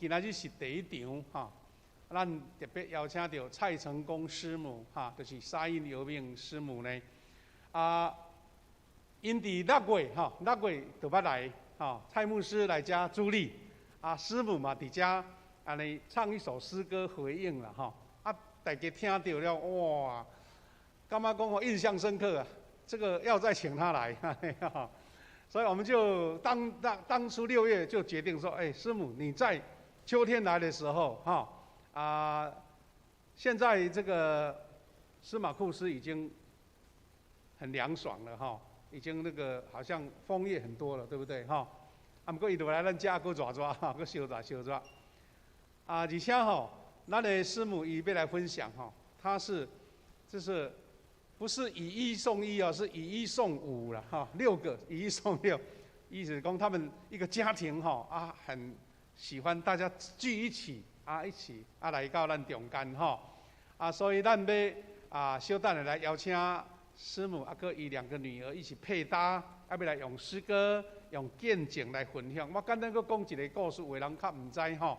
今仔日是第一场哈，咱特别邀请到蔡成功师母哈，就是沙印游命师母呢，因伫6月哈，6月就捌来哈，蔡牧师来家助力，师母嘛伫家安尼唱一首诗歌回应了哈，大家听到了哇，感觉讲我印象深刻啊，这个要再请他来，所以我们就当初6月就决定说，师母你在秋天来的时候哈，现在这个司马库斯已经很凉爽了哈，已经那个好像枫叶很多了，对不对哈？不过伊就来咱家搁抓抓哈，搁小抓。而且哈，咱的师母伊要来分享哈，她就是不是以1送1哦，是以1送5了哈，6个以1送6，意思是讲他们一个家庭哈很喜欢大家聚一起来到咱中间哈，所以咱要小等下来邀请师母搁伊2个女儿一起配搭，要来用诗歌、用见证来分享。我简单搁讲一个故事，有的人较唔知哈。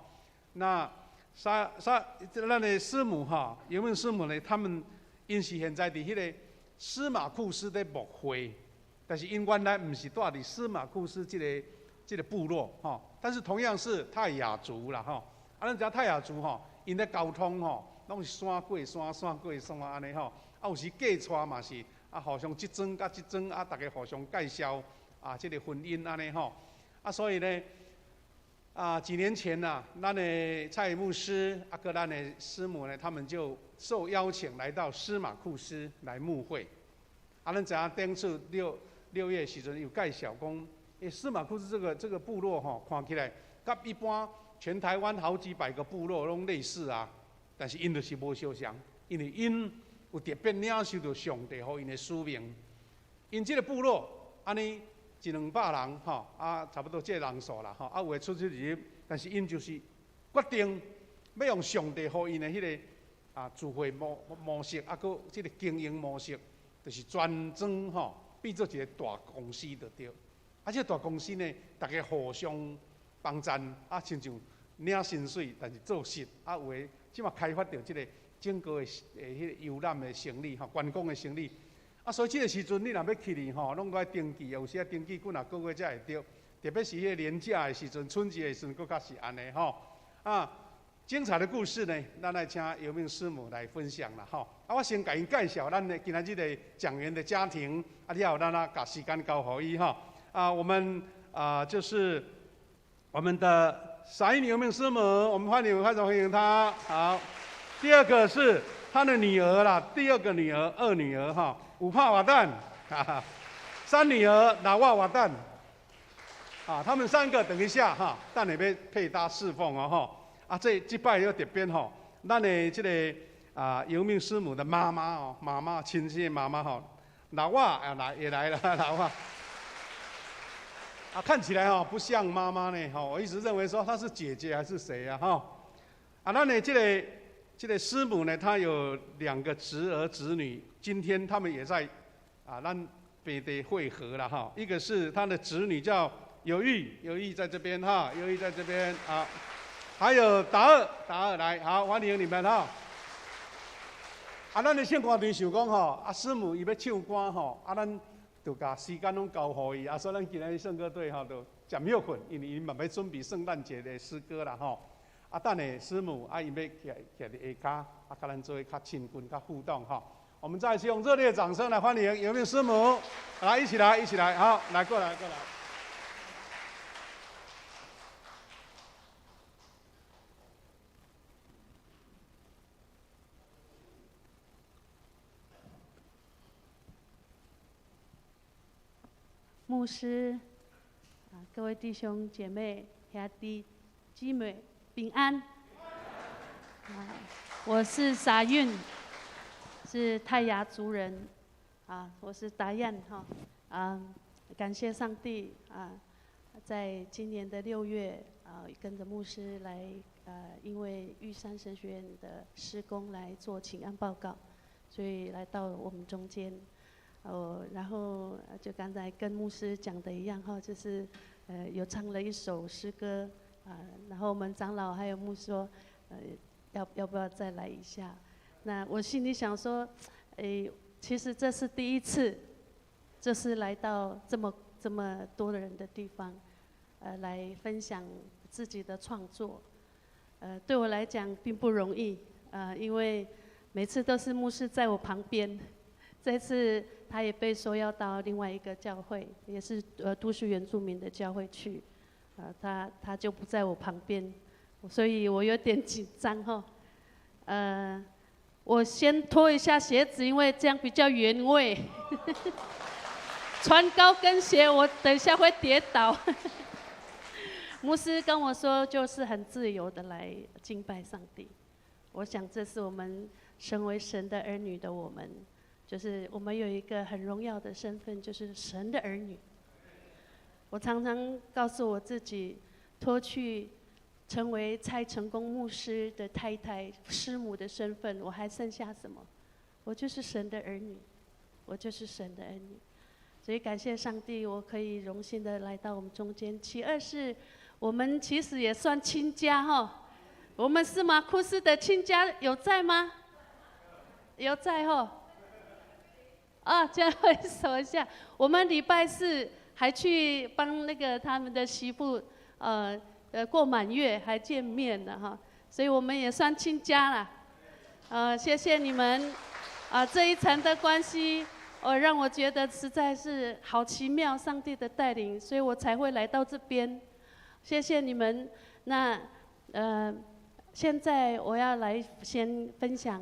那咱的师母哈，游命师母呢，他们因是现在伫迄个司马库斯的牧会，但是因原来唔是住伫司马库斯这个部落哈，但是同样是泰雅族啦哈。咱知泰雅族哈，因的交通哈，拢是山过山，山过山安尼哈。有时嫁娶嘛是互相即庄甲即庄大家互相介绍这个婚姻安尼吼。所以呢几年前呐，咱的蔡牧师搁咱的师母呢，他们就受邀请来到司马库斯来牧会。咱知影顶次6月时阵有介绍讲，司马库斯这个部落吼，看起来甲一般全台湾好几百个部落拢类似啊，但是因就是无相像，因为因有特别领受到上帝予因的使命。因这个部落安尼100-200人吼，差不多这人数啦吼，有的出入，但是因就是决定要用上帝予因的迄个聚会模式，搁这个经营模式，就是专装吼，变做一个大公司就对。这个大公司呢，大家互相帮衬，亲像领薪水，但是做事，有的即马开发到这个整个的迄个游览的生意，观光的生意。所以这个时阵你若要去哩吼，拢该登记，有时登记几若个月才会到。特别是迄个年假的时阵、春节的时阵，更较是安尼吼。精彩的故事呢，咱来请游命师母来分享啦吼。我先甲因介绍咱的今仔日的讲员的家庭，了后咱把时间交互伊吼。我们就是我们的沙印游命师母，我们欢迎她。好，第二个是她的女儿啦，第2个女儿、2女儿哈，5帕瓦旦，3女儿拿瓦旦，他们3个等一下哈，等下要配搭侍奉哦哈，这摆要特别吼，咱的这个游命师母的妈妈哦，妈妈亲戚的妈妈哈，拿瓦也来了，拿瓦。看起来不像妈妈呢我一直认为说她是姐姐还是谁啊那呢这个师母呢，她有2个侄儿侄女，今天他们也在咱北地会合了哈。一个是她的侄女叫有玉在这边哈，有玉在这边好，还有达尔来，好欢迎你们哈。咱的献歌队想讲师母伊要唱歌咱就把时间拢交互伊，所以咱今日圣歌队就暂休困，因为伊嘛要准备圣诞节的诗歌啦等下师母伊要徛伫下骹，甲咱做较亲近、较互动我们再次用热烈的掌声来欢迎游命师母，来一起来，好，来过来。牧师各位弟兄姐妹、兄弟姊妹平安。我是沙运，是泰雅族人我是达燕感谢上帝在今年的6月跟着牧师来因为玉山神学院的施工来做请安报告，所以来到我们中间。然后就刚才跟牧师讲的一样就是有唱了一首诗歌，然后我们长老还有牧师说，要不要再来一下？那我心里想说，其实这是第一次，这是来到这么多的人的地方，来分享自己的创作，对我来讲并不容易，因为每次都是牧师在我旁边，这次他也被说要到另外一个教会，也是都市原住民的教会去，他就不在我旁边，所以我有点紧张哈，我先脱一下鞋子，因为这样比较原味。穿高跟鞋，我等一下会跌倒。牧师跟我说，就是很自由的来敬拜上帝。我想这是我们身为神的儿女的我们，就是我们有一个很荣耀的身份，就是神的儿女。我常常告诉我自己，脱去成为蔡成功牧师的太太、师母的身份，我还剩下什么？我就是神的儿女，我就是神的儿女。所以感谢上帝，我可以荣幸的来到我们中间。其二是，我们其实也算亲家哈。我们司马库斯的亲家有在吗？有在哈。这样会手一下。我们礼拜四还去帮那个他们的媳妇过满月，还见面了哈。所以我们也算亲家了。谢谢你们，这一层的关系。让我觉得实在是好奇妙，上帝的带领，所以我才会来到这边。谢谢你们。那现在我要来先分享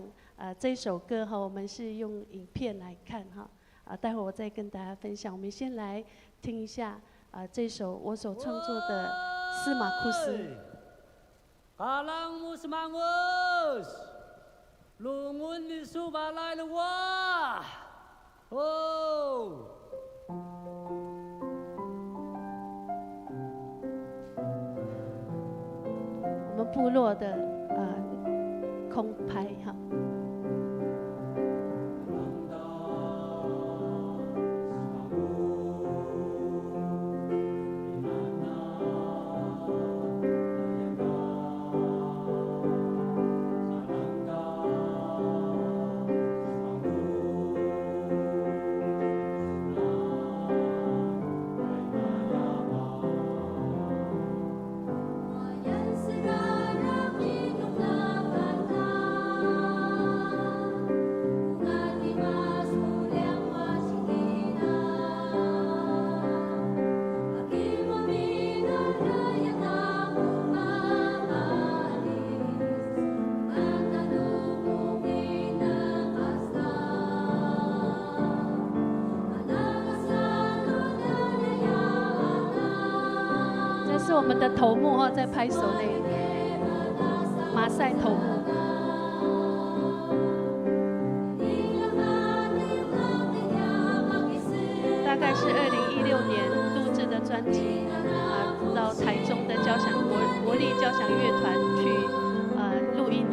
这首歌哈，我们是用影片来看哈。待会儿我再跟大家分享。我们先来听一下这首我所创作的《司马库斯》。Kalang musmangus, lungun di subalai luwah. 我们部落的空拍哈。是我们的头目哈，在拍手那马赛头目。大概是2016年录制的专辑，到台中的交响国立交响乐团去录音。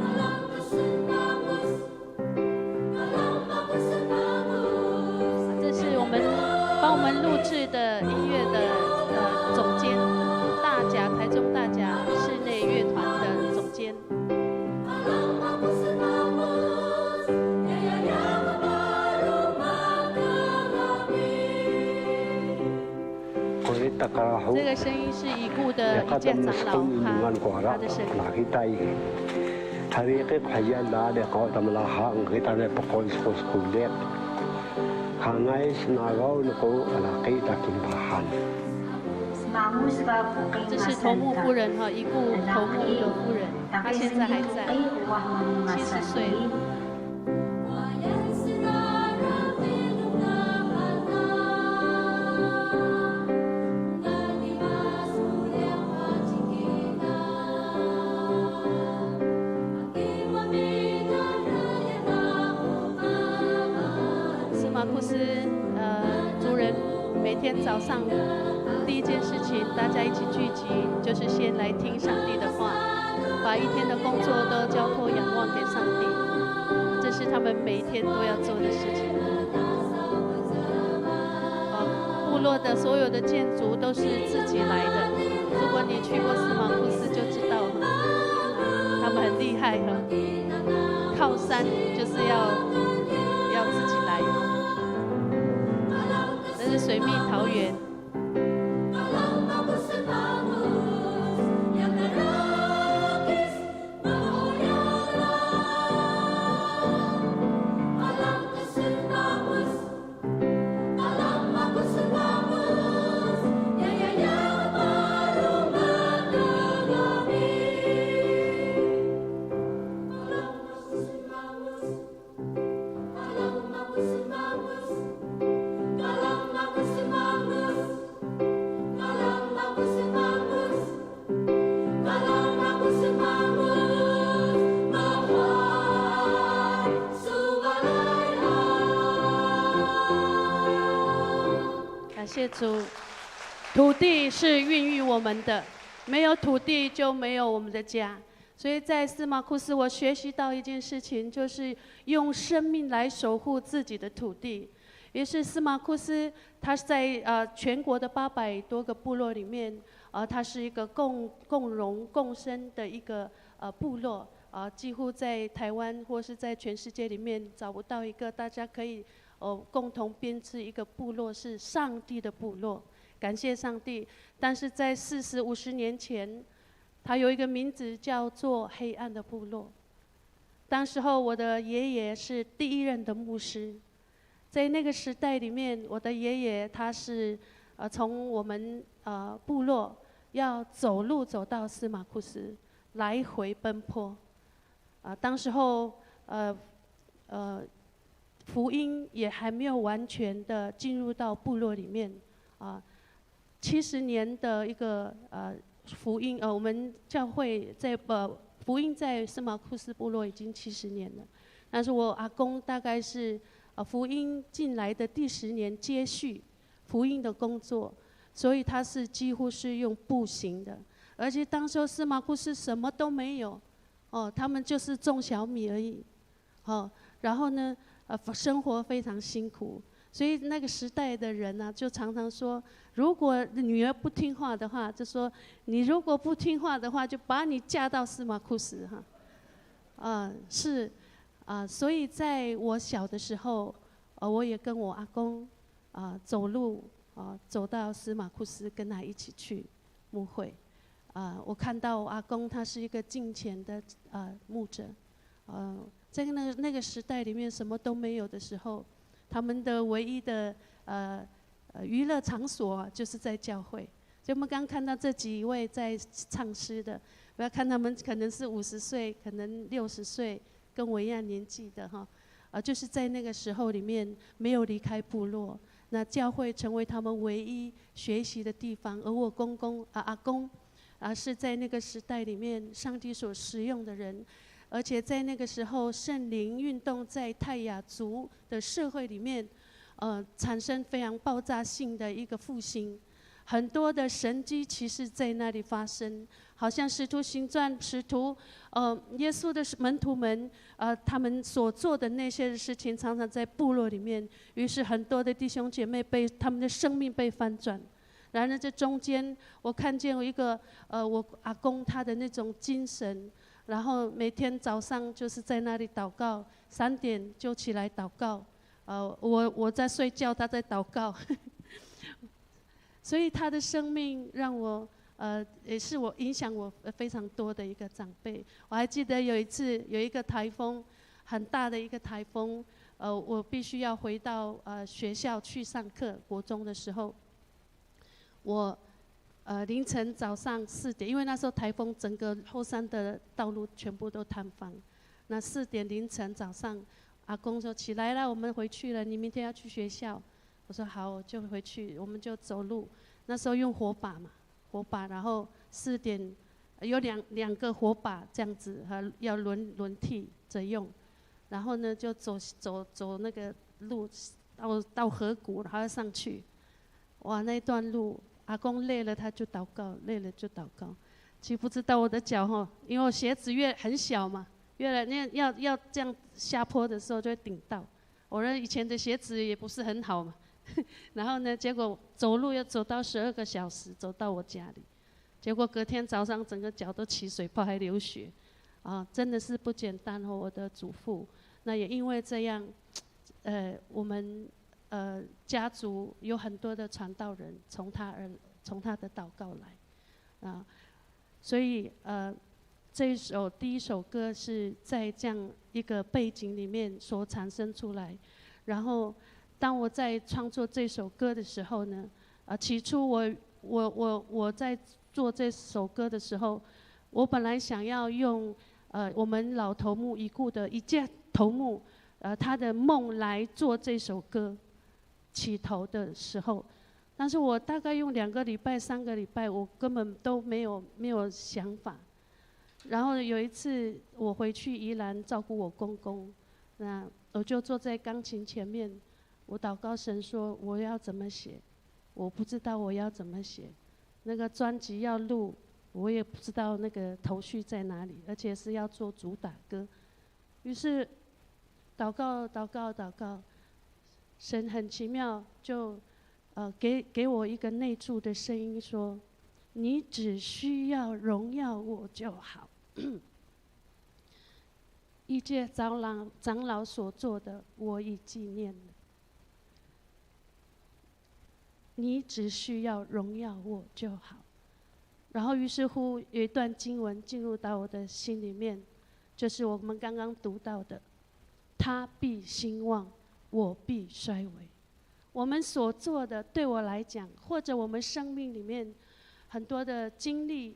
这是我们帮我们录制的音乐的总监。台中大甲室内乐团的总监。这个声音是已故的一届长老他的声音。这是头目夫人哈，已故头目的夫人，她现在还在，70岁了。司马库斯族人每天早上。第一件事情，大家一起聚集，就是先来听上帝的话，把一天的工作都交托仰望给上帝，这是他们每一天都要做的事情。部落的所有的建筑都是自己来的。如果你去过司马库斯，厉害哈，靠山就是要自己来。这是水蜜桃园。感谢主，土地是孕育我们的，没有土地就没有我们的家。所以在司马库斯，我学习到一件事情，就是用生命来守护自己的土地。于是司马库斯，他是在全国的800多个部落里面，它是一个共荣共生的一个部落，几乎在台湾或是在全世界里面找不到一个大家可以共同编织一个部落是上帝的部落。感谢上帝。但是在40、50年前，它有一个名字叫做黑暗的部落。当时候我的爷爷是第1任的牧师，在那个时代里面，我的爷爷他是从我们部落要走路走到司马库斯，来回奔波。当时候福音也还没有完全的进入到部落里面70年的一个福音我们教会在福音在司马库斯部落已经70年了，但是我阿公大概是福音进来的第10年接续福音的工作，所以他是几乎是用步行的，而且当时候司马库斯什么都没有他们就是种小米而已然后呢生活非常辛苦，所以那个时代的人呢就常常说，如果女儿不听话的话，就说你如果不听话的话，就把你嫁到司马库斯所以在我小的时候我也跟我阿公走路走到司马库斯跟他一起去牧会我看到我阿公他是一个敬虔的牧者在那个时代里面什么都没有的时候，他们的唯一的娱乐场所就是在教会。所以我们刚看到这几位在唱诗的，不要看他们可能是50岁，可能60岁，跟我一样年纪的就是在那个时候里面没有离开部落，那教会成为他们唯一学习的地方。而我阿公是在那个时代里面上帝所使用的人。而且在那个时候，圣灵运动在泰雅族的社会里面，产生非常爆炸性的一个复兴，很多的神迹奇事在那里发生，好像使徒行传耶稣的门徒们他们所做的那些事情，常常在部落里面，于是很多的弟兄姐妹他们的生命被翻转。然而这中间，我看见有一个我阿公他的那种精神。然后每天早上就是在那里祷告，3点就起来祷告，我在睡觉，他在祷告，所以他的生命让我也是我影响我非常多的一个长辈。我还记得有一次有一个台风，很大的一个台风，我必须要回到学校去上课，国中的时候，我。凌晨早上4点，因为那时候台风整个后山的道路全部都坍方。那4点凌晨早上，阿公说起来了，我们回去了，你明天要去学校。我说好，我就回去，我们就走路。那时候用火把，然后4点有两个火把这样子，要轮替着用。然后呢，就走那个路到河谷，然后要上去。哇，那段路。阿公累了他就祷告，累了就祷告。其实不知道我的脚因为我鞋子很小嘛，越来要这样下坡的时候就会顶到。我以前的鞋子也不是很好嘛，然后呢，结果走路要走到12个小时，走到我家里。结果隔天早上整个脚都起水泡，还流血。真的是不简单哦，我的祖父。那也因为这样，我们家族有很多的传道人从他的祷告来，所以第一首歌是在这样一个背景里面所产生出来。然后，当我在创作这首歌的时候呢，起初我在做这首歌的时候，我本来想要用我们老头目已故的一介头目，他的梦来做这首歌起头的时候，但是我大概用2个礼拜、3个礼拜，我根本都没有想法。然后有一次我回去宜兰照顾我公公，那我就坐在钢琴前面，我祷告神说我要怎么写，我不知道我要怎么写，那个专辑要录，我也不知道那个头绪在哪里，而且是要做主打歌。于是祷告，神很奇妙，就给我一个内住的声音说：“你只需要荣耀我就好。”一介长老所做的，我已纪念了。你只需要荣耀我就好。然后于是乎有一段经文进入到我的心里面，就是我们刚刚读到的：他必兴旺，我必衰微。我们所做的，对我来讲，或者我们生命里面很多的经历，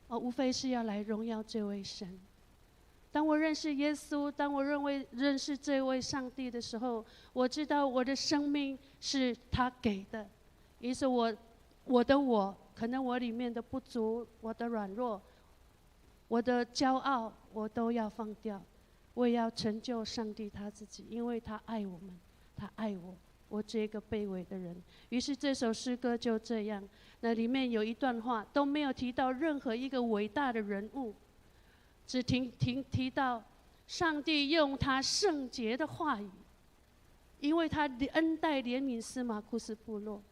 无非是要来荣耀这位神。当我认识耶稣，当我认识这位上帝的时候，我知道我的生命是他给的。于是我可能我里面的不足，我的软弱，我的骄傲，我都要放掉。我也要成就上帝他自己，因为他爱我们，他爱我这个卑微的人。于是这首诗歌就这样，那里面有一段话都没有提到任何一个伟大的人物，只提到上帝用他圣洁的话语，因为他恩待怜悯司马库斯部落。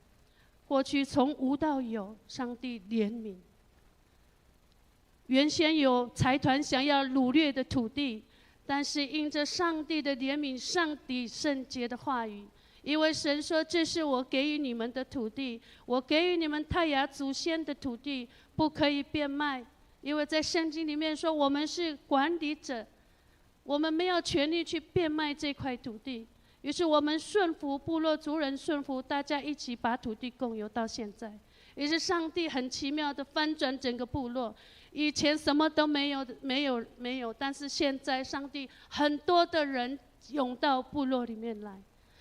过去从无到有，上帝怜悯。原先有财团想要掳掠的土地，但是因着上帝的怜悯，上帝圣洁的话语，因为神说：“这是我给予你们的土地，我给予你们泰雅祖先的土地，不可以变卖。”因为在圣经里面说，我们是管理者，我们没有权利去变卖这块土地。于是我们顺服部落族人，顺服大家一起把土地共有到现在。于是上帝很奇妙的翻转整个部落，以前什么都没有，但是现在上帝很多的人涌到部落里面来，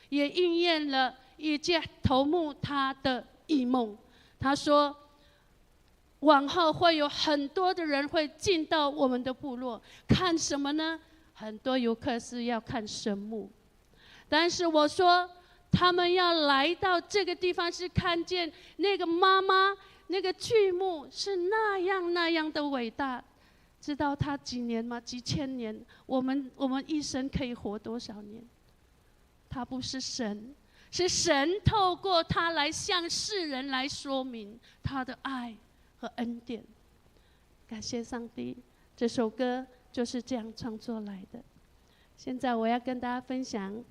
也应验了以介头目他的异梦。他说，往后会有很多的人会进到我们的部落，看什么呢？很多游客是要看神木。但是我说，他们要来到这个地方，是看见那个妈妈，那个剧目是那样的伟大。知道他几年吗？几千年。我们一生可以活多少年？他不是神，是神透过他来向世人来说明他的爱和恩典。感谢上帝，这首歌就是这样创作来的。现在我要跟大家分享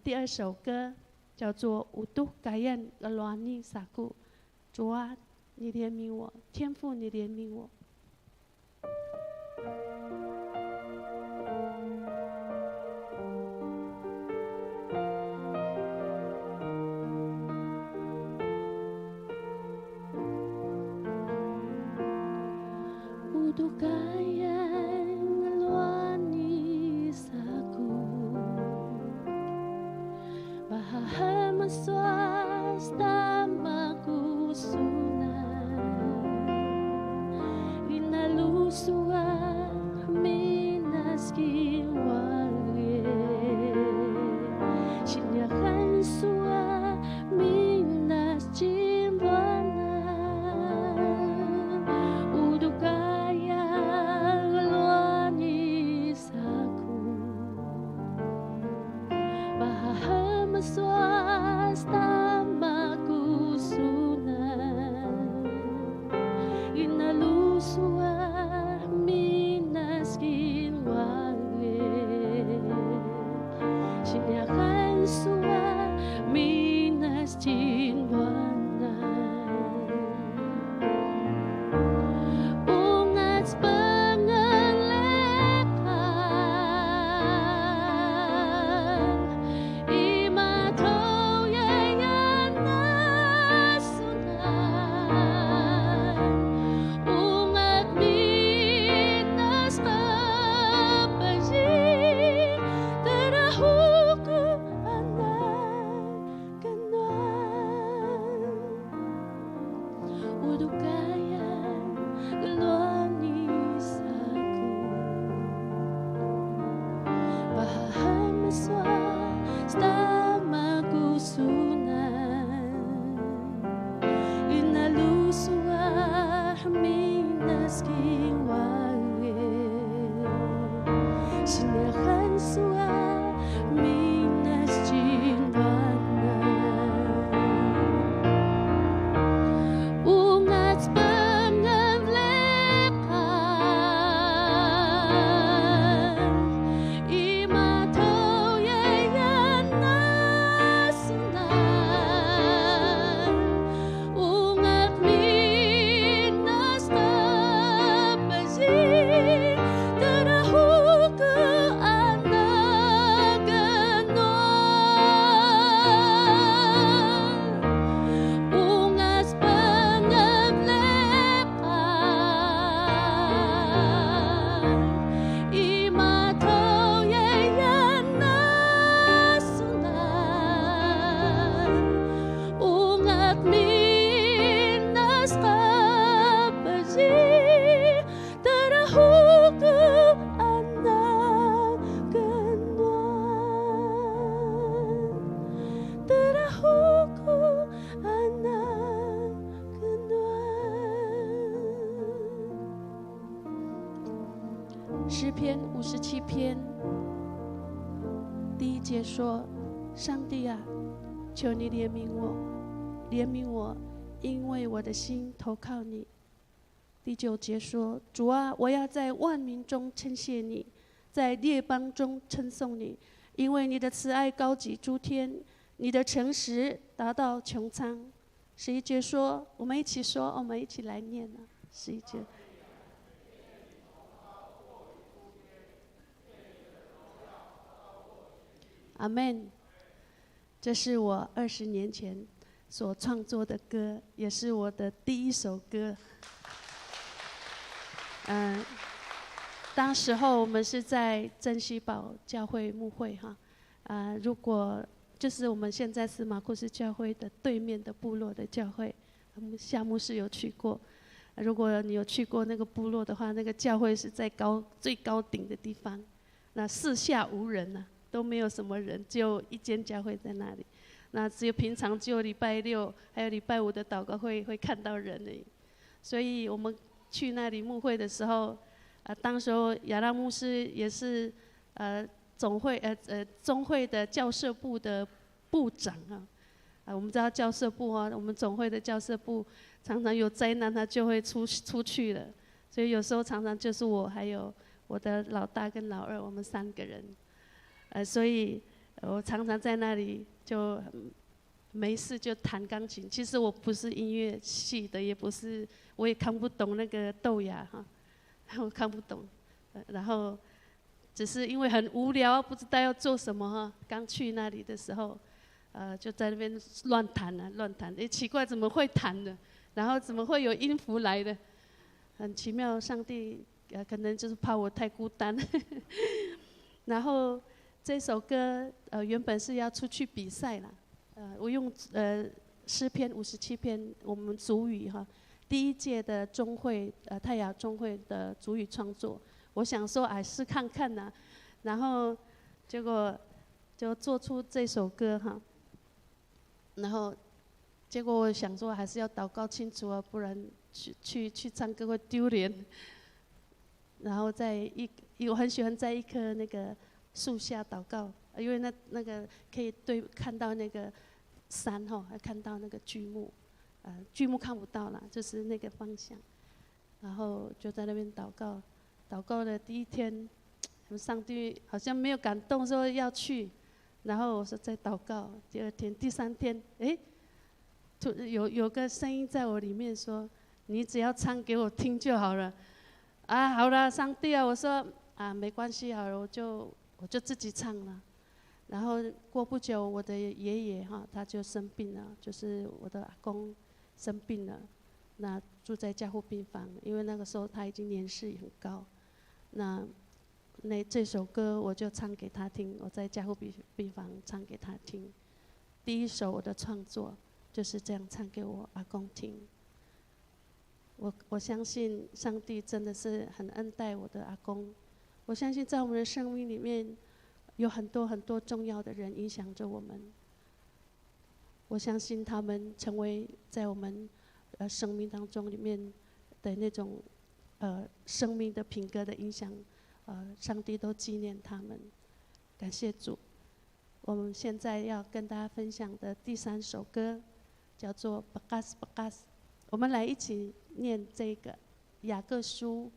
第2首歌，叫做《Utuh Kayan Keluani Saku》。主啊，你怜悯我，天父，你怜悯我。Utuh Kayan Keluani Saku, Bahagia swasta makusunan, inalusua minaski wale, sinyakan sua minas cimbana, uduh kaya Sinirhan sua minas jinwana Ungat pangavlekan Imatau yayan nasunan Ungat minas tapazin Terahu ke anak genon Ungas pangavlekan Imatau yayan nasunan Ungat minas tapazin Terahu ke anak genon Terahu ke anak genon诗篇57篇第1节说：“上帝啊，求你怜悯我，怜悯我，因为我的心投靠你。”第9节说：“主啊，我要在万民中称谢你，在列邦中称颂你，因为你的慈爱高及诸天，你的诚实达到穹苍。”11节说，我们一起说，我们一起来念啊。11节。阿门。这是我20年前所创作的歌，也是我的第一首歌。当时候我们是在珍稀堡教会牧会哈，如果就是我们现在是马库斯教会的对面的部落的教会，夏牧师有去过。如果你有去过那个部落的话，那个教会是在最高顶的地方，那四下无人啊，都没有什么人，只有一间教会在那里。那只有平常只有礼拜6还有礼拜5的祷告会看到人而已。所以我们去那里牧会的时候，当时候亚拉牧师也是中会的教社部的部长啊。我们知道教社部啊，我们总会的教社部常常有灾难，他就会出去了。所以有时候常常就是我还有我的老大跟老二，我们3个人。所以我常常在那里就没事就弹钢琴。其实我不是音乐系的，也不是，我也看不懂那个豆芽哈，我看不懂。然后只是因为很无聊，不知道要做什么哈。刚去那里的时候，就在那边乱弹。奇怪怎么会弹的？然后怎么会有音符来的？很奇妙，上帝可能就是怕我太孤单。然后这首歌原本是要出去比赛啦，我用诗篇57篇，我们族语哈，第1届的中会泰雅中会的族语创作，我想说试看看呐，然后结果就做出这首歌哈，然后结果我想说还是要祷告清楚啊，不然去唱歌会丢脸。然后我很喜欢在一棵那个树下祷告，因为那个可以看到那个山哈，还看到那个巨木，巨木看不到啦，就是那个方向。然后就在那边祷告，祷告的第1天，上帝好像没有感动说要去，然后我说再祷告。第2天、第3天，有个声音在我里面说：“你只要唱给我听就好了。”好了，上帝啊，我说没关系好了，我就自己唱了。然后过不久，我的爷爷哈他就生病了，就是我的阿公生病了，那住在加护病房，因为那个时候他已经年事很高。那这首歌我就唱给他听，我在加护病房唱给他听。第1首我的创作就是这样唱给我阿公听。我相信上帝真的是很恩待我的阿公。我相信在我们的生命里面，有很多很多重要的人影响着我们。我相信他们成为在我们生命当中里面的那种生命的品格的影响，上帝都纪念他们，感谢主。我们现在要跟大家分享的第3首歌，叫做《Bagas Bagas》。我们来一起念这个雅各书，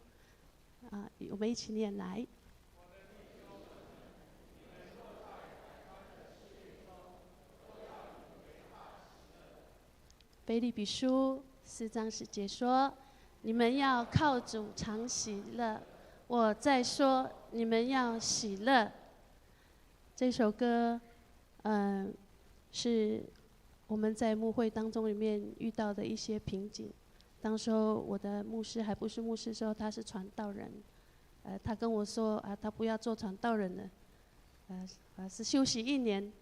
我们一起念来。腓立比书4章10节说：“你们要靠主常喜乐。”我再说，你们要喜乐。这首歌，是我们在牧会当中里面遇到的一些瓶颈。当时候我的牧师还不是牧师的时候，他是传道人，他跟我说他不要做传道人了，是休息1年，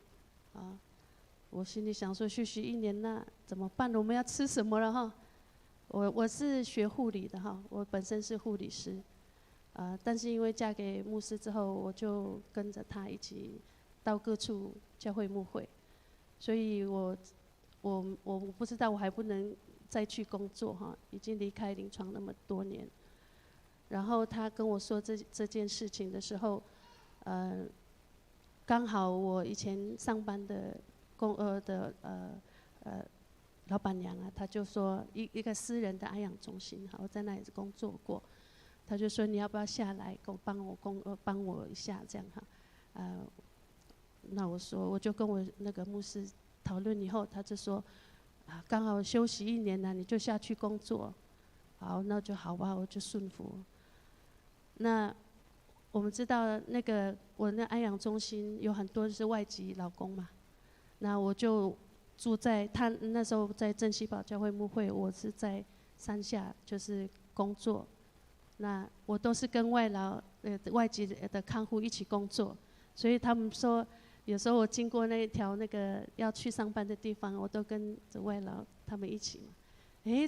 我心里想说休息1年那怎么办？我们要吃什么了哈？我是学护理的哈，我本身是护理师。但是因为嫁给牧师之后，我就跟着他一起到各处教会牧会，所以我不知道我还不能再去工作哈，已经离开临床那么多年。然后他跟我说这件事情的时候，刚好我以前上班的老板娘她就说一个私人的安养中心，我在那里工作过。他就说你要不要下来帮我一下这样哈，那我就跟我那个牧师讨论以后，他就说刚好休息1年了，你就下去工作，好，那就好吧，我就顺服。那我们知道我那安养中心有很多是外籍劳工嘛，那我就住在他那时候在正熙堡教会牧会，我是在山下就是工作。那我都是跟外籍的看护一起工作，所以他们说，有时候我经过那一条要去上班的地方，我都跟着外劳他们一起嘛。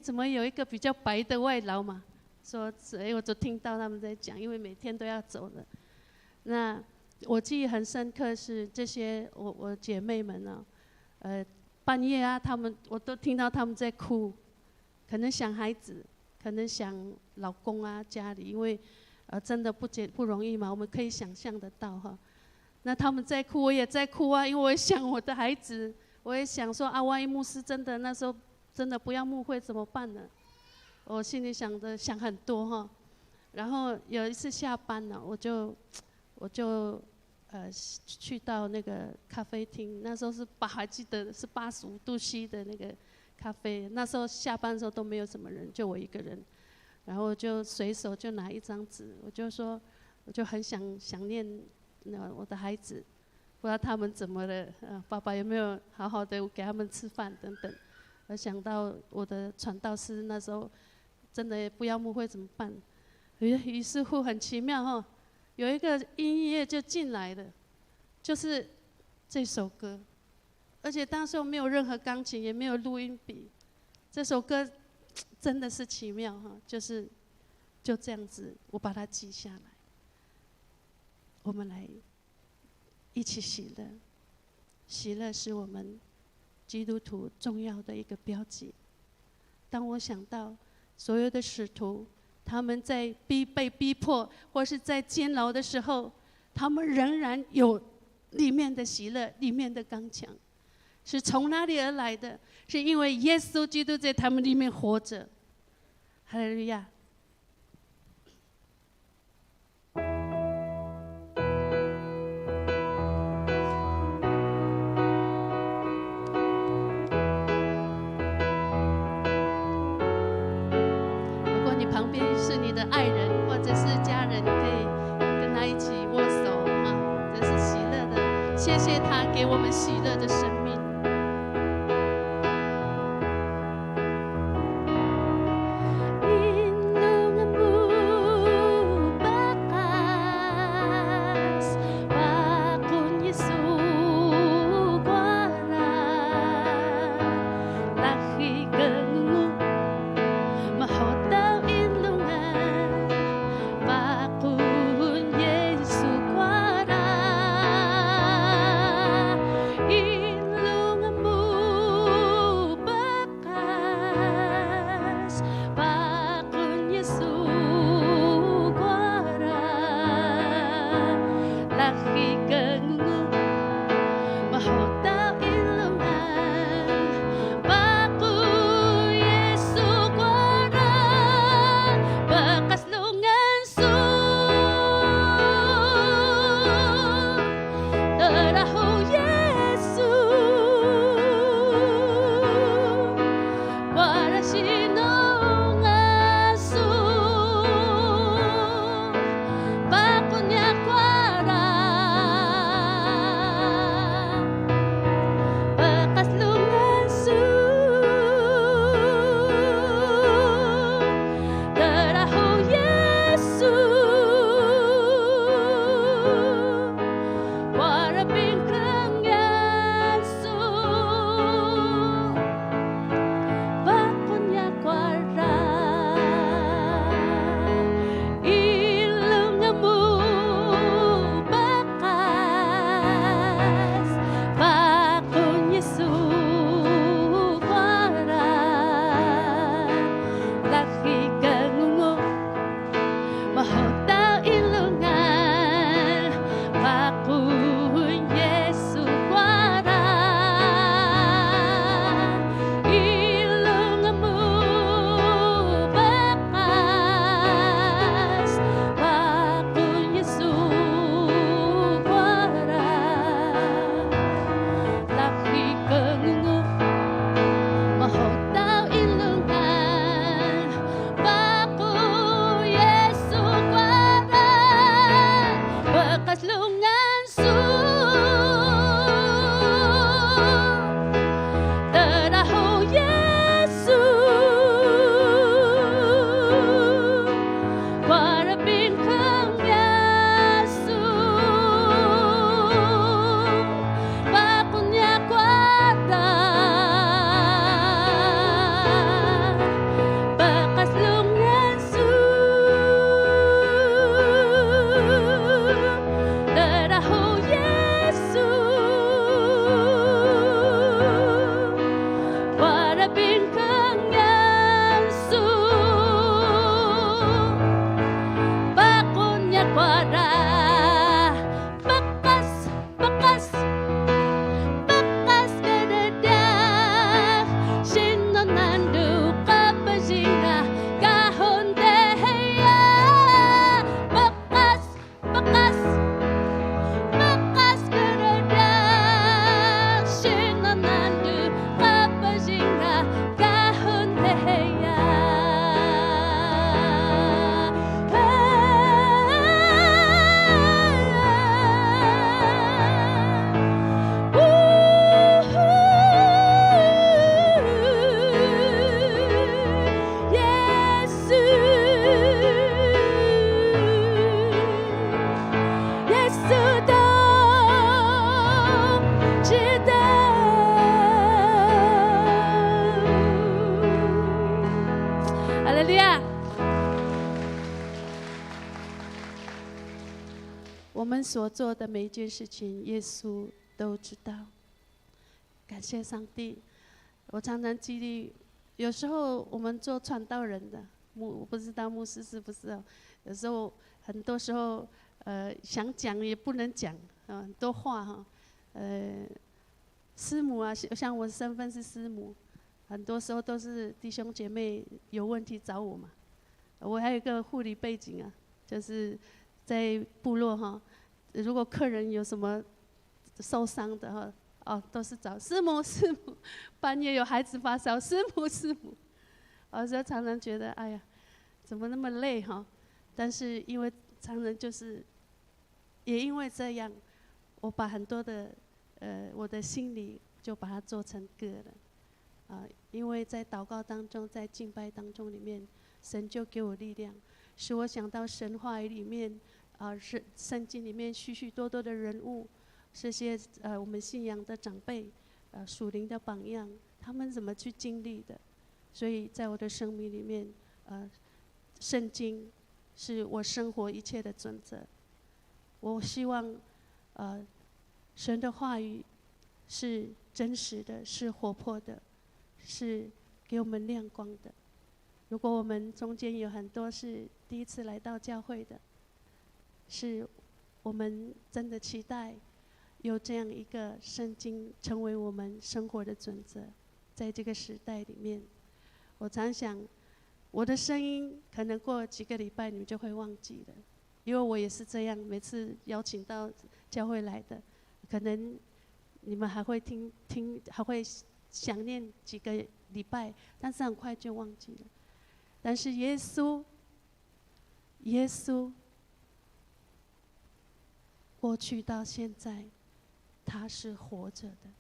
怎么有一个比较白的外劳嘛？说，我就听到他们在讲，因为每天都要走的。那我记忆很深刻是这些我姐妹们呢，半夜我都听到他们在哭，可能想孩子。可能想老公家里，因为真的不容易嘛，我们可以想象得到哈。那他们在哭，我也在哭因为我也想我的孩子，我也想说万一牧师真的那时候真的不要牧会怎么办呢？我心里想很多哈。然后有一次下班了，我就去到那个咖啡厅，那时候还记得是85度 C 的那个。咖啡那时候下班的时候都没有什么人，就我一个人，然后就随手就拿一张纸，我就很想念我的孩子，不知道他们怎么了，爸爸有没有好好的给他们吃饭等等。我想到我的传道师那时候真的不要牧会怎么办？于是乎很奇妙哈，有一个音乐就进来了，就是这首歌。而且当时我没有任何钢琴，也没有录音笔，这首歌真的是奇妙哈，就这样子，我把它记下来。我们来一起喜乐，喜乐是我们基督徒重要的一个标记。当我想到所有的使徒，他们在被逼迫或是在监牢的时候，他们仍然有里面的喜乐，里面的刚强。是从哪里而来的？是因为耶稣基督在他们里面活着。哈利路亚！如果你旁边是你的爱人或者是家人，你可以跟他一起握手这是喜乐的，谢谢他给我们喜乐的生命。In 我们所做的每一件事情，耶稣都知道。感谢上帝，我常常激励，有时候我们做传道人的，我不知道牧师是不是哦，有时候很多时候，想讲也不能讲，很多话哈，师母啊，像我身份是师母，很多时候都是弟兄姐妹有问题找我嘛。我还有一个护理背景啊，就是在部落哈，如果客人有什么受伤的哈，都是找师母，半夜有孩子发烧，师母。有时候常常觉得，哎呀，怎么那么累哈？但是因为常常就是，也因为这样，我把很多的我的心里就把它做成歌了，因为在祷告当中，在敬拜当中里面，神就给我力量，使我想到神话语里面，是圣经里面许许多多的人物，这些我们信仰的长辈，属灵的榜样，他们怎么去经历的？所以在我的生命里面，圣经是我生活一切的准则。我希望，神的话语是真实的，是活泼的，是给我们亮光的。如果我们中间有很多是第一次来到教会的，是我们真的期待有这样一个圣经成为我们生活的准则。在这个时代里面，我常想，我的声音可能过几个礼拜你们就会忘记了，因为我也是这样，每次邀请到教会来的，可能你们还会听，还会想念几个礼拜，但是很快就忘记了。但是耶稣，过去到现在，他是活着的，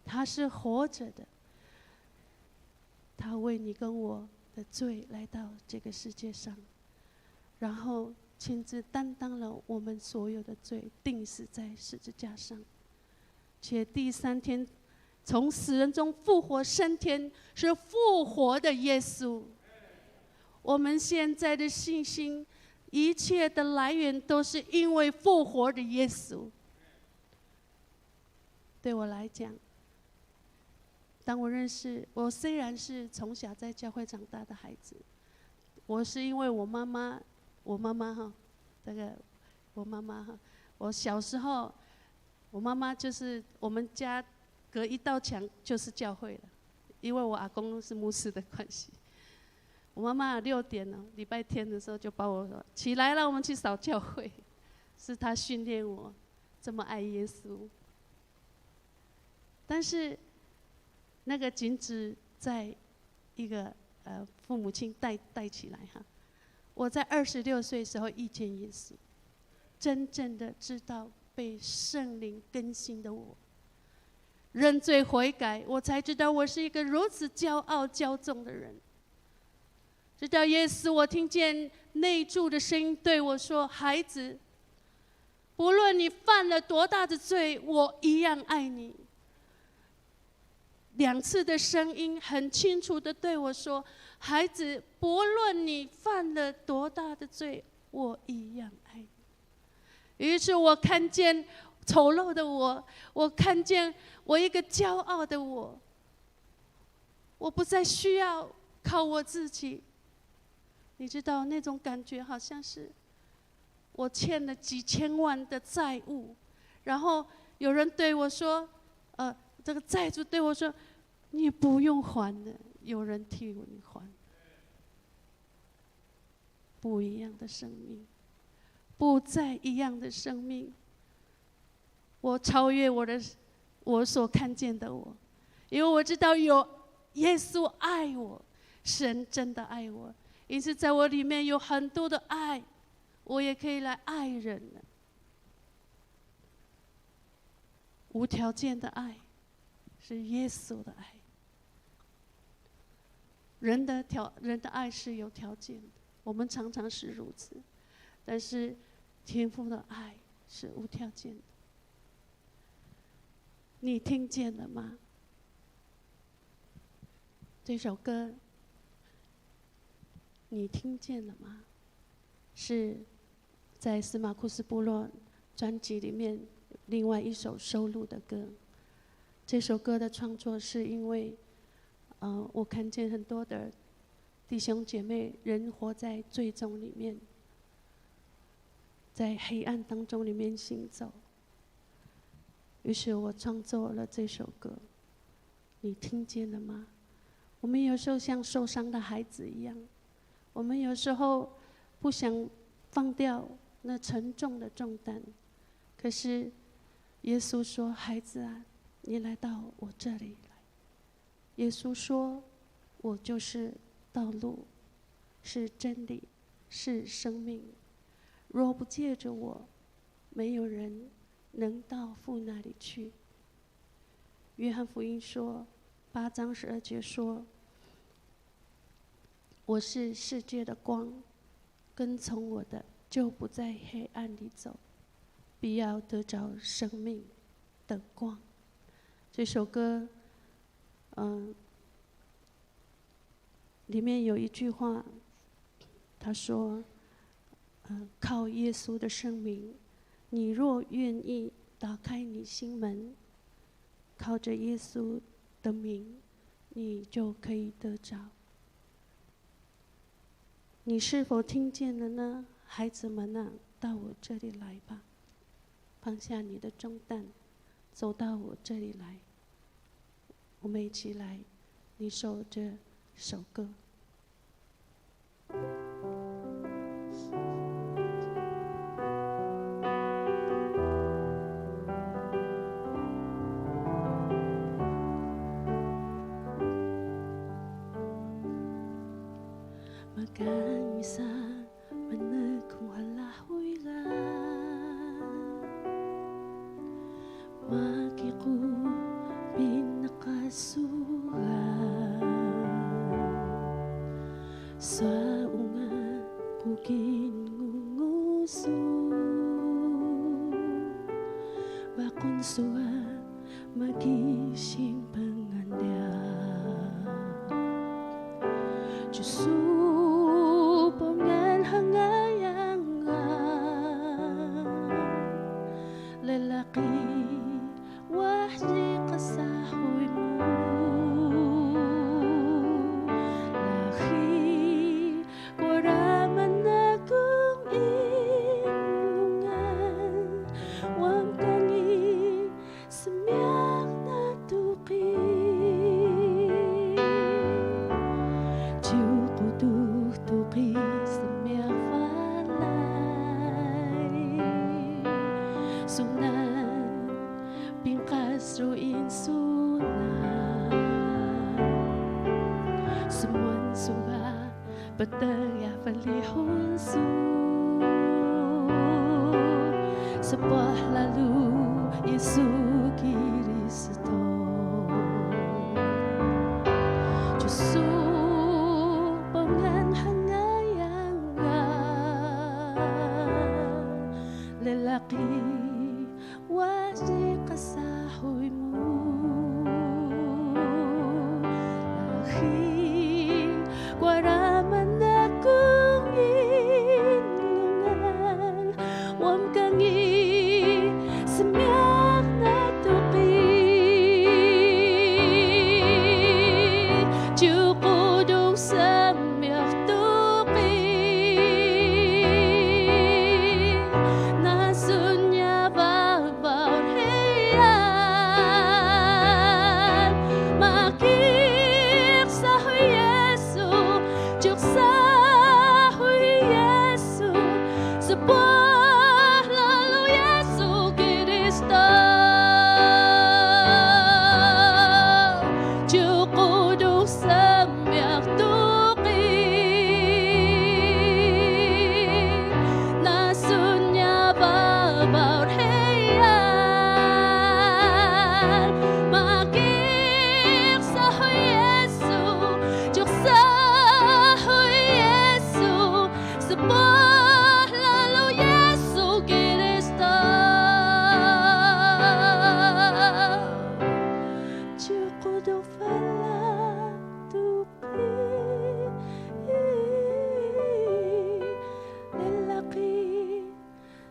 他是活着的。他为你跟我的罪来到这个世界上，然后亲自担当了我们所有的罪，钉死在十字架上，且第3天从死人中复活升天，是复活的耶稣。我们现在的信心，一切的来源都是因为复活的耶稣。对我来讲，当我虽然是从小在教会长大的孩子，我是因为我妈妈哈，我小时候，我妈妈就是我们家隔一道墙就是教会了，因为我阿公是牧师的关系。我妈妈6点了，礼拜天的时候就把我说起来了，我们去扫教会，是她训练我这么爱耶稣。但是那个仅止在一个父母亲带起来哈。我在26岁的时候遇见耶稣，真正的知道被圣灵更新的我，认罪悔改，我才知道我是一个如此骄傲骄纵的人。直到耶稣，我听见内住的声音对我说：“孩子，不论你犯了多大的罪，我一样爱你。”2次的声音很清楚的对我说：“孩子，不论你犯了多大的罪，我一样爱你。”于是我看见丑陋的我看见我一个骄傲的我不再需要靠我自己。你知道那种感觉，好像是我欠了几千万的债务，然后有人对我说，这个债主对我说：“你不用还的，有人替你还。”不一样的生命，不再一样的生命。我超越我所看见的我，因为我知道有耶稣爱我，神真的爱我，因此在我里面有很多的爱，我也可以来爱人了。无条件的爱，是耶稣的爱。人的爱是有条件的，我们常常是如此，但是天父的爱是无条件的。你听见了吗？这首歌，你听见了吗？是在司马库斯部落专辑里面另外一首收录的歌。这首歌的创作是因为，我看见很多的弟兄姐妹人活在罪中里面，在黑暗当中里面行走。于是我创作了这首歌，你听见了吗？我们有时候像受伤的孩子一样，我们有时候不想放掉那沉重的重担，可是耶稣说：“孩子啊，你来到我这里来。”耶稣说：“我就是道路，是真理，是生命。若不借着我，没有人能到父那里去。”约翰福音说8章12节说：“我是世界的光，跟从我的就不在黑暗里走，必要得着生命的光。”这首歌，里面有一句话，他说：“靠耶稣的生命，你若愿意打开你心门，靠着耶稣的名，你就可以得着。”你是否听见了呢？孩子们啊，到我这里来吧，放下你的重担，走到我这里来。我们一起来领受这首歌。Isa managkong halahoy lang Makiku pinakasuhan Sa unga kukin ngunguso Wakon suha magising pangandya Jusu lalaki wahdi kasahoy mo Lahi koraman na kung inungan Wang kangi semyak na tuki Jukuduh tuki semyak Sunan bingkas ruin sunan Semuan suha betaya falihun su Sebuah lalu Yesus Kristo Jusu pengan hangayang lelaki wajib kasahoy mo Lahi waraman akong inungan Wam kangi semyak na tuki Jukudong semyak tuki Nasunya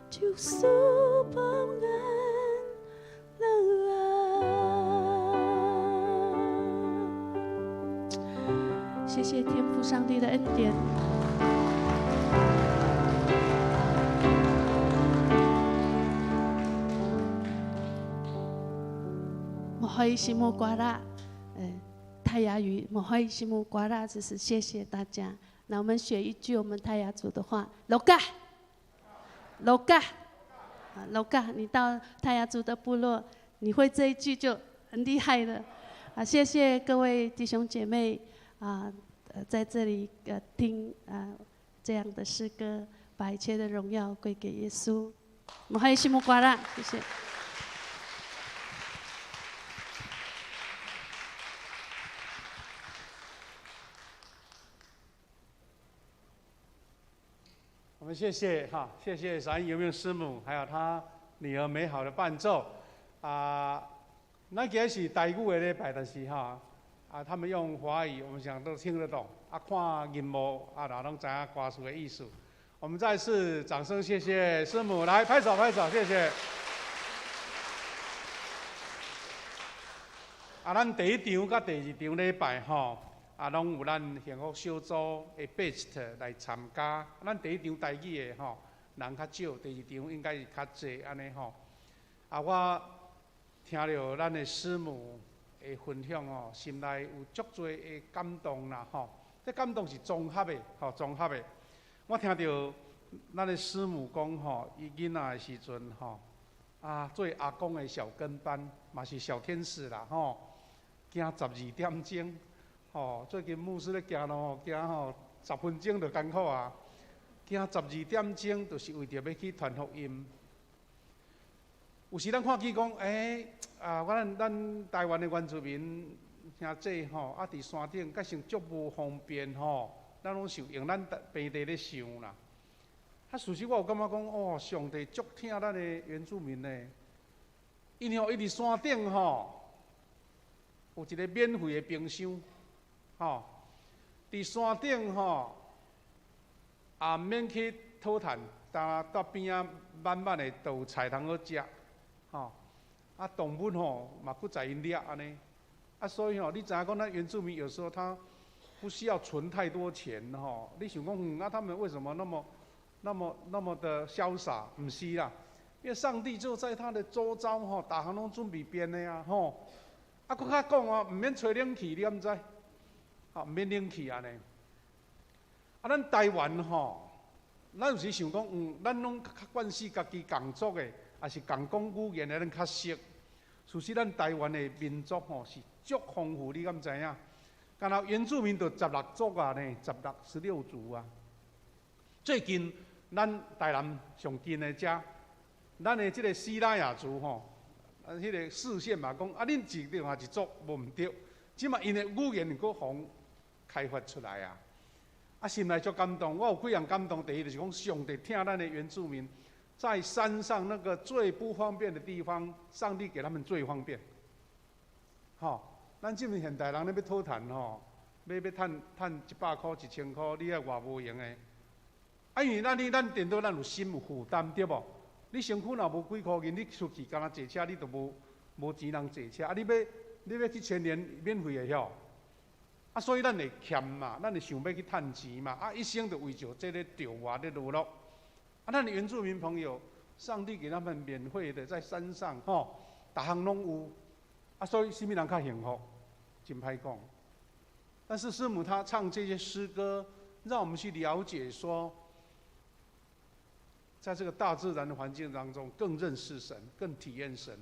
救赎平安乐啊！谢谢天父上帝的恩典。莫欢喜莫瓜拉，泰雅语莫欢喜莫瓜拉，只是谢谢大家。那我们学一句我们泰雅族的话 ，loga， 楼嘎，你到泰雅族的部落，你会这一句就很厉害了。啊，谢谢各位弟兄姐妹啊，在这里听这样的诗歌，把一切的荣耀归给耶稣。我们还有西木瓜啦，谢谢。我们谢谢哈，谢谢闪游泳师母，还有她女儿美好的伴奏。那今日是台语的礼拜，但是他们用华语，我们想都听得懂。看音幕哪拢知影歌词的意思。我们再次掌声谢谢师母，来拍手拍手，谢谢。咱第一场甲第二场礼拜拢有咱幸福小组的 best 来参加。咱第一场台语的人较少，第二场应该是较济安尼我听到咱的师母的分享心内有足多的感动啦这感动是综合的综合的。我听到咱的师母讲伊囡仔的时阵做阿公的小跟班，嘛是小天使啦行12点钟。最近牧师咧行路行10分钟就艰苦啊！行12点钟，就是为着要去传福音。有时咱看见讲，咱台湾的原住民兄弟伫山顶，甲成足无方便咱拢想用咱平地咧想啦。事实我有感觉讲，上帝足疼咱的原住民呢，因伊伫山顶有一个免费的冰箱。伫山顶免去讨炭，到边仔满满的都有菜通好食，动物嘛不在因掠安尼，所以你知影讲咱原住民有时候他不需要存太多钱你想讲他们为什么那么的潇洒？不是啦，因为上帝就在他的周遭逐项拢准备变的佫较讲唔免吹冷气，你敢知？毋免冷气安尼。咱台湾咱有时想讲，咱拢较惯势家己工作的，也是共讲语言的，咱较熟。事实咱台湾的民族是足丰富，你敢知影？干那原住民就16族啊呢，16族啊。最近咱台南上近的遮，咱的这个西拉雅族迄个视线嘛讲，恁一另外一族无毋对，即嘛因的语言佫互开发出来心内足感动。我有几样感动，第一就是讲上帝听咱的原住民，在山上那个最不方便的地方，上帝给他们最方便。咱即阵现代人咧要讨趁要趁100块、1000块，你还偌无用的。因为咱电脑咱有心有负担，对无？你身躯若无几块银，你出去干那坐车，你就无钱通坐车。你要去全年免费的晓？所以咱会欠嘛，咱会想要去趁钱嘛，一生就为着这个钓活咧落落。咱的原住民朋友，上帝给他们免费的在山上逐项拢有，所以什么人较幸福？真歹讲。但是师母她唱这些诗歌，让我们去了解说，在这个大自然的环境当中，更认识神，更体验神。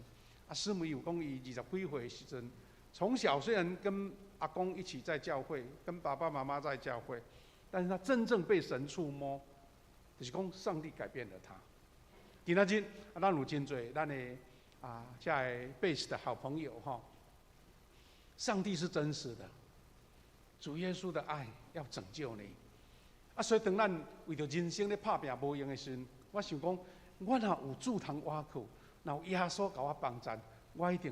师母有讲伊20几岁的时阵，从小虽然跟阿公一起在教会，跟爸爸妈妈在教会，但是他真正被神触摸，就是讲上帝改变了他。今仔日咱有真侪咱的这的base的好朋友上帝是真实的，主耶稣的爱要拯救你。所以当咱为着人生咧拍拼无用的时阵，我想讲，我若有主通倚靠，若有耶稣甲我帮助，我一定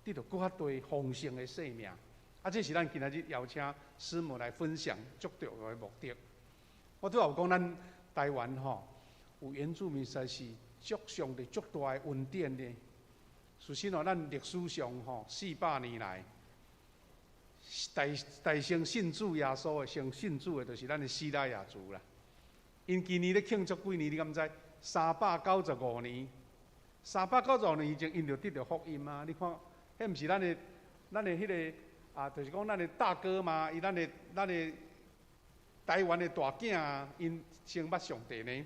得到更较多丰盛的生命。这是咱今仔日邀请师母来分享足重要的目的。我拄有讲，咱台湾有原住民实在是上帝足大的恩典呢。事实哦，咱历史上400年来，大先信主耶稣的，先信主的，就是咱的希拉雅族啦。因今年咧庆祝几年，你敢知？395年，395年以前，因就得到福音啊！你看，迄毋是咱的迄个就是讲咱的大哥嘛，咱的台湾的大囝啊，因先捌上帝呢。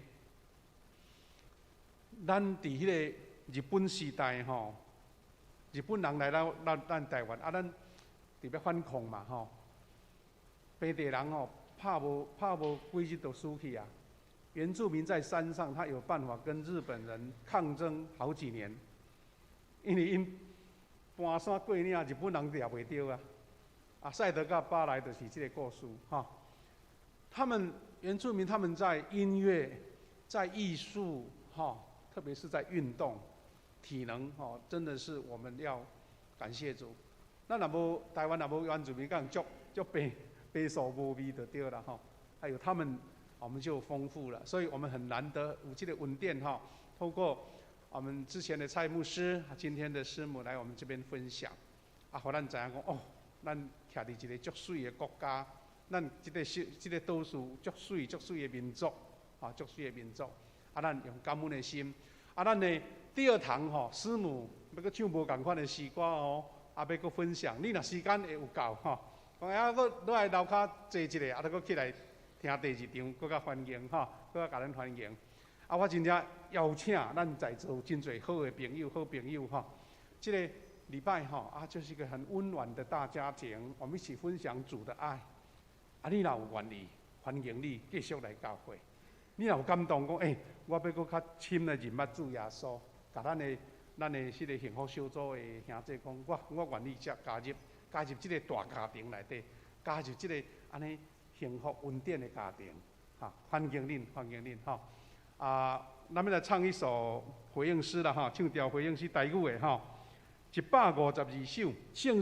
咱伫迄个日本时代日本人来到咱台湾，咱特别反抗嘛本地人怕无几日就死去啊。原住民在山上，他有办法跟日本人抗争好几年，因为因搬山过岭，日本人抓袂到啊。赛德甲巴莱就是这个故事他们原住民他们在音乐、在艺术特别是在运动、体能真的是我们要感谢主。咱若无台湾若无原住民，敢足白手无味就对了还有他们。我们就丰富了，所以我们很难得有这个恩典透过我们之前的蔡牧师，今天的师母来我们这边分享，互咱知影讲咱徛伫一个足水的国家，咱这个岛屿足水的民族，足水的民族，咱用感恩的心，咱的第二堂师母要搁唱无同款的诗歌要搁分享，你若时间会有够讲搁落来楼骹坐一下，再搁起来。听第二场，更较欢迎更较甲咱欢迎。我真正邀请咱在座真侪好朋友这个礼拜就是一个很温暖的大家庭，我们一起分享主的爱。你若有愿意，欢迎你继续来教会。你若有感动讲，我要搁较深的认捌主耶稣，甲咱的迄个幸福小组的兄弟讲，我愿意加入这个大家庭内底，加入这个安尼。幸福恩典的家庭，欢迎恁咱们来唱一首回应诗啦唱条回应诗台语的152首，圣诗。